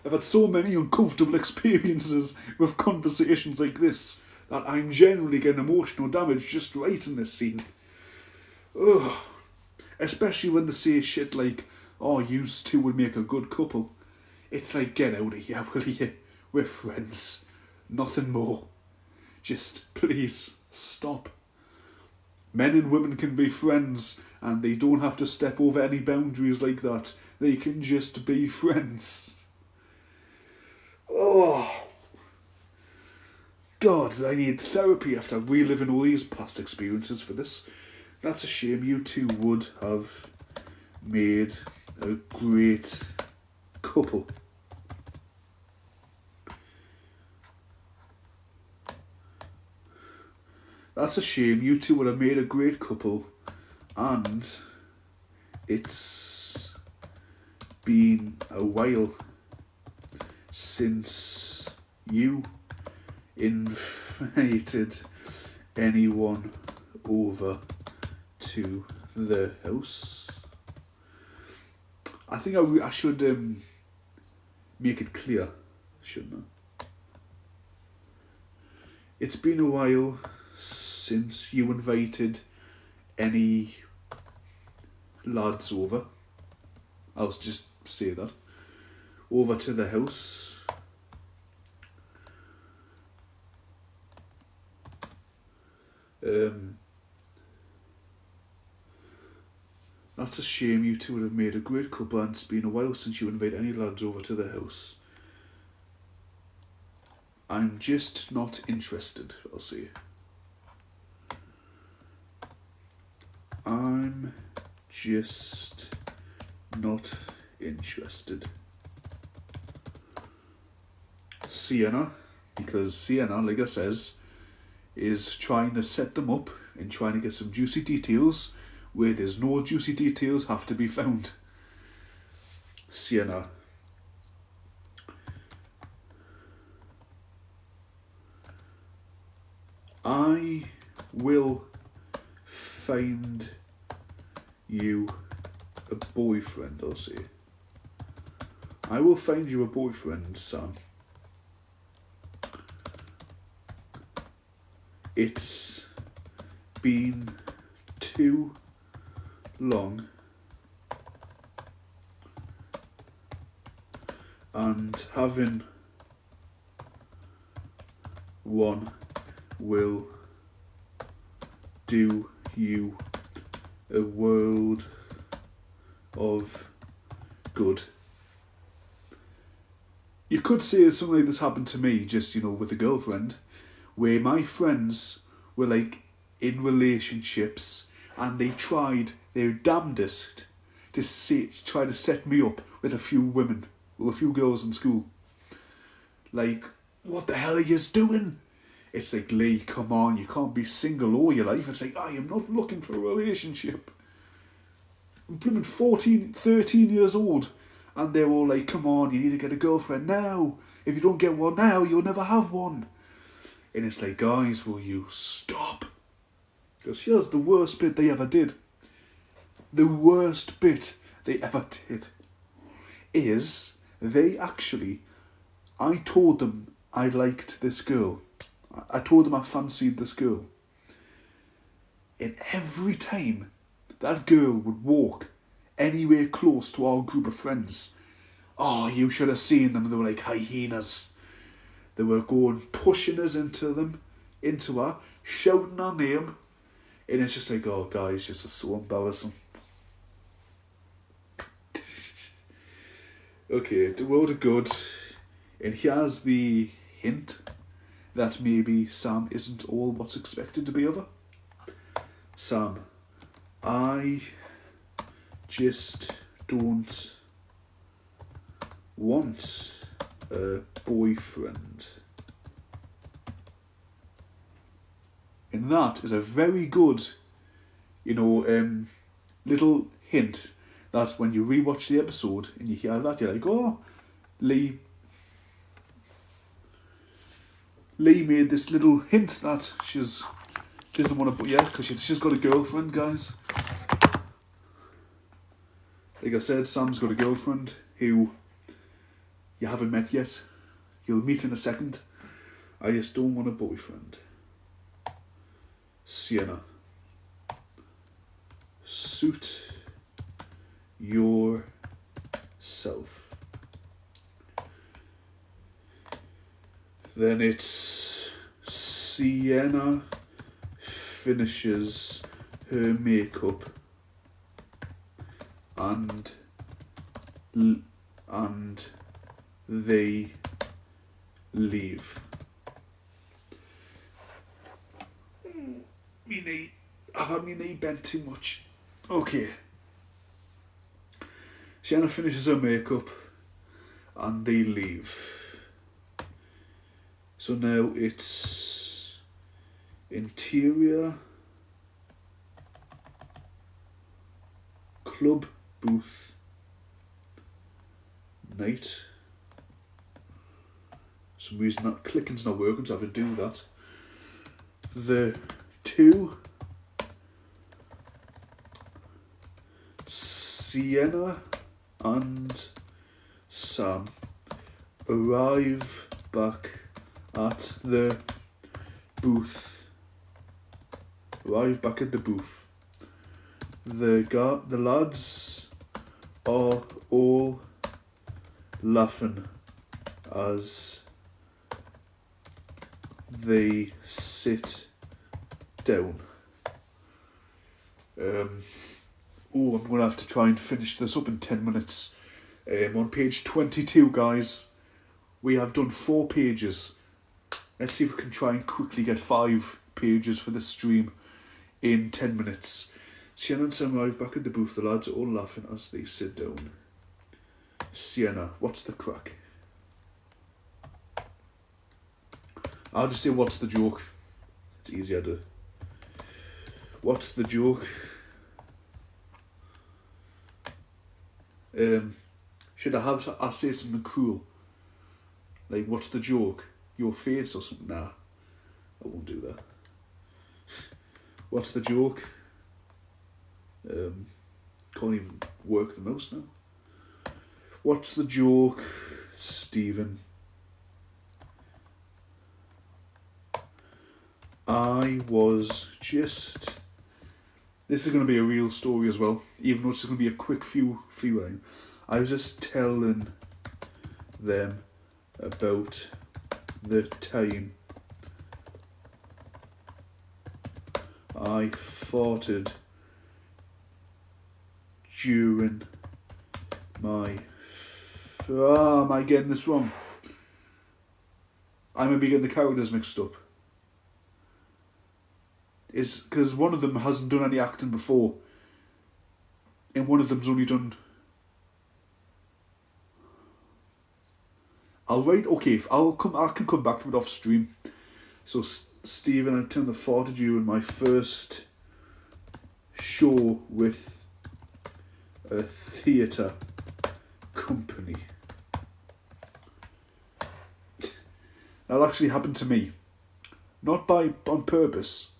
I've had so many uncomfortable experiences with conversations like this that I'm generally getting emotional damage just writing this scene. Ugh. Especially when they say shit like, oh, yous two would make a good couple. It's like, get out of here, will you? We're friends. Nothing more. Just please stop. Men and women can be friends, and they don't have to step over any boundaries like that. They can just be friends. Oh, God, I need therapy after reliving all these past experiences for this. That's a shame. You two would have made a great couple. That's a shame. You two would have made a great couple, and it's been a while since you invited anyone over to the house. I think I should make it clear, shouldn't I? It's been a while since you invited any lads over. I'll just say that. Over to the house. That's a shame. You two would have made a great couple, and it's been a while since you invited any lads over to the house. I'm just not interested, I'll say. I'm just not interested. Sienna, because Sienna, like I says, is trying to set them up and trying to get some juicy details where there's no juicy details have to be found. Sienna. I will find you a boyfriend, I'll say. I will find you a boyfriend, Sam. it's been too long and having one will do you a world of good. You could say something like this happened to me, just, you know, with a girlfriend, where my friends were like in relationships and they tried their damnedest to try to set me up with a few women, well, a few girls in school. Like, what the hell are you doing? It's like, Lee, come on, you can't be single all your life. It's like, I am not looking for a relationship. I'm blooming 14, 13 years old. And they're all like, come on, you need to get a girlfriend now. If you don't get one now, you'll never have one. And it's like, guys, will you stop? Because here's the worst bit they ever did. The worst bit they ever did is I told them I liked this girl. I told them I fancied this girl. And every time that girl would walk anywhere close to our group of friends, oh, you should have seen them. They were like hyenas. They were going, pushing us into her, shouting our name. And it's just like, oh, guys, this is so embarrassing. Okay, the world of good. And here's the hint that maybe Sam isn't all what's expected to be of her. Sam, I just don't want a boyfriend. And that is a very good, little hint that when you rewatch the episode and you hear that, you're like, oh, Lee made this little hint that she doesn't want to, because she's got a girlfriend, guys. Like I said, Sam's got a girlfriend who you haven't met yet. You'll meet in a second. I just don't want a boyfriend. Sienna, suit yourself. Then it's Sienna finishes her makeup and they leave. Me knee. I've had my knee bent too much. Okay. Sienna finishes her makeup and they leave. So now it's interior, club booth, night. For some reason that clicking's not working, so I have to do that. The two, Sienna and Sam, arrive back at the booth. The lads are all laughing as they sit down. I'm going to have to try and finish this up in 10 minutes. On page 22, guys, we have done 4 pages. Let's see if we can try and quickly get 5 pages for the stream in 10 minutes. Sienna and Sam arrive back at the booth. The lads are all laughing as they sit down. Sienna, what's the crack? I'll just say, what's the joke? It's easier to... What's the joke? Should I say something cruel? Like, what's the joke? Your face or something? Nah, I won't do that. What's the joke? Can't even work the mouse now. What's the joke, Stephen? I was just... This is going to be a real story as well, even though it's going to be a quick few line. I was just telling them about the time I farted during my... am I getting this wrong? I may be getting the characters mixed up. Is because one of them hasn't done any acting before, and one of them's only done... I can come back to it off stream. So Stephen, I turned the farted you in my first show with a theatre company. That actually happened to me, not on purpose,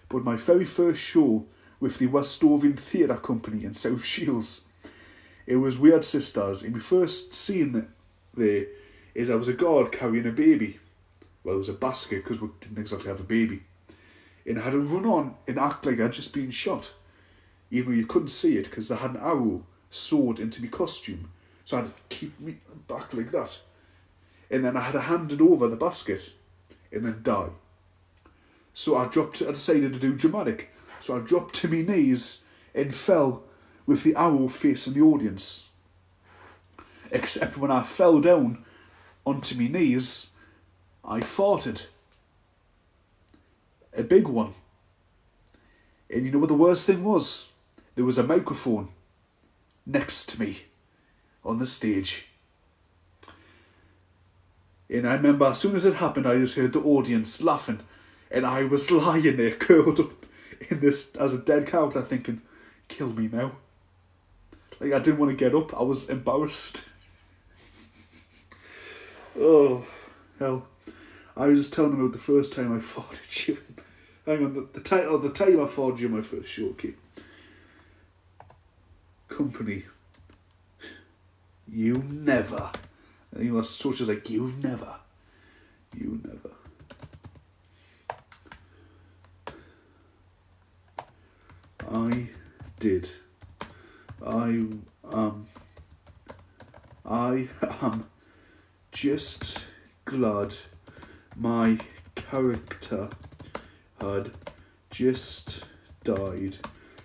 but my very first show with the Westovian Theatre Company in South Shields. It was Weird Sisters, and my first scene there is I was a guard carrying a baby. Well, it was a basket because we didn't exactly have a baby. And I had to run on and act like I'd just been shot, even though you couldn't see it because they had an arrow sewed into my costume. So I had to keep me back like that. And then I had to hand it over the basket and then die. So I decided to do dramatic. So I dropped to my knees and fell with the arrow facing the audience. Except when I fell down onto my knees, I farted. A big one. And you know what the worst thing was? There was a microphone next to me on the stage. And I remember as soon as it happened, I just heard the audience laughing. And I was lying there, curled up in this as a dead character, thinking, kill me now. Like, I didn't want to get up. I was embarrassed. Oh, hell. I was just telling them about the first time I farted you. Hang on, the time I farted you my first show, okay. Company. You never. And you know, such as like, you never. I did. I am just glad my character had just died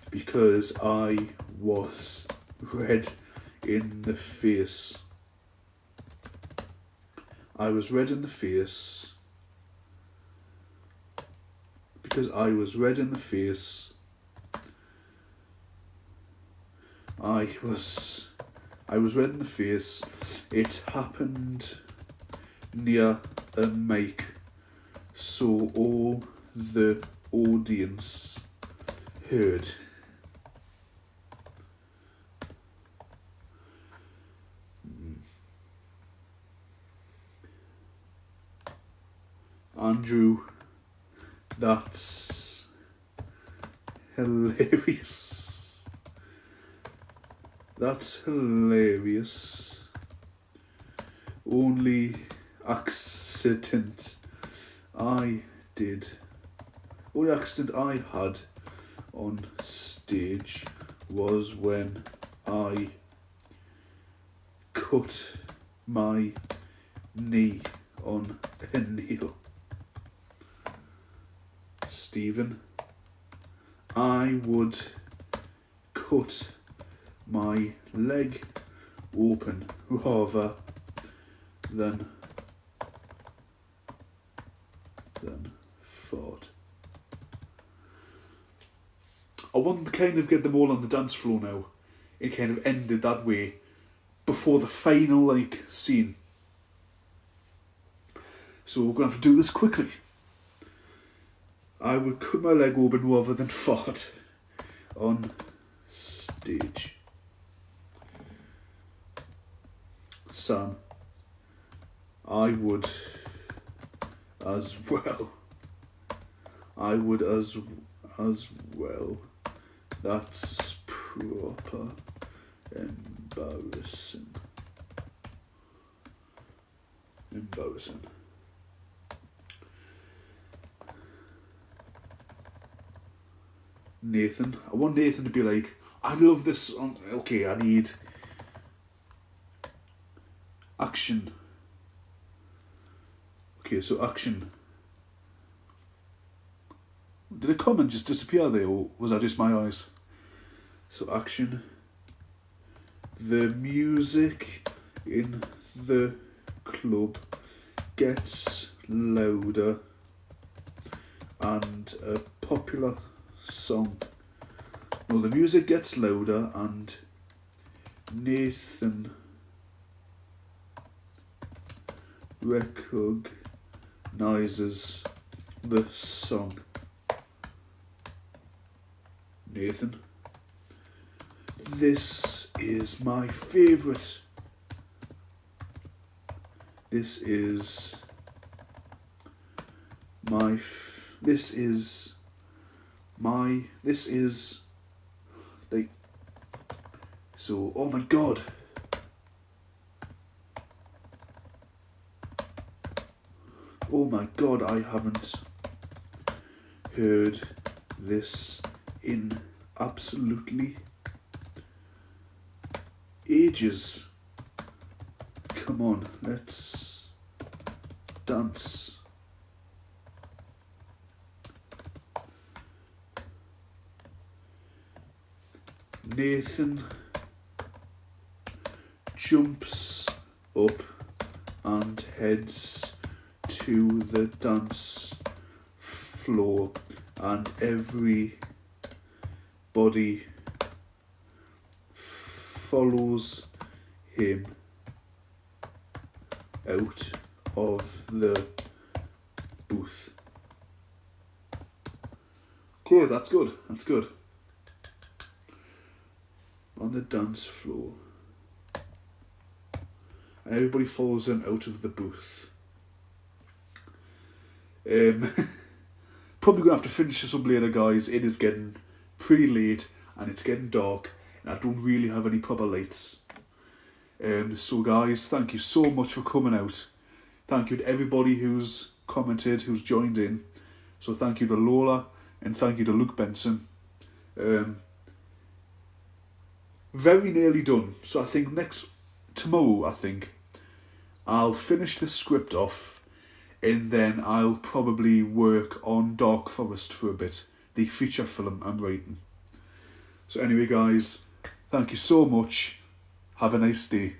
because I was red in the face. I was red in the face because I was red in the face. I was red in the face. It happened near a mic, so all the audience heard. Andrew, that's hilarious. That's hilarious. Only accident I had on stage was when I cut my knee on a nail. Stephen, I would cut my leg open rather than fart. I want to kind of get them all on the dance floor now. It kind of ended that way before the final scene. So we're going to have to do this quickly. I would cut my leg open rather than fart on stage. Sam, I would as well. That's proper embarrassing. Nathan. I want Nathan to be like, I love this song. Okay, I need action. Okay, so action. Did a comment just disappear there, or was that just my eyes? So action. The music in the club gets louder and a popular song. No, the music gets louder and Nathan recognizes the song. Nathan, this is my favourite. This is like, so, oh my god. Oh my god, I haven't heard this in absolutely ages. Come on, let's dance. Nathan jumps up and heads to the dance floor, and everybody follows him out of the booth. Okay, that's good. That's good. On the dance floor. And everybody follows him out of the booth. Probably going to have to finish this up later, guys. It is getting pretty late and it's getting dark and I don't really have any proper lights. So guys, thank you so much for coming out. Thank you to everybody who's commented, who's joined in. So thank you to Lola and thank you to Luke Benson. Very nearly done. So I think tomorrow, I think, I'll finish this script off and then I'll probably work on Dark Forest for a bit, the feature film I'm writing. So anyway guys, thank you so much. Have a nice day.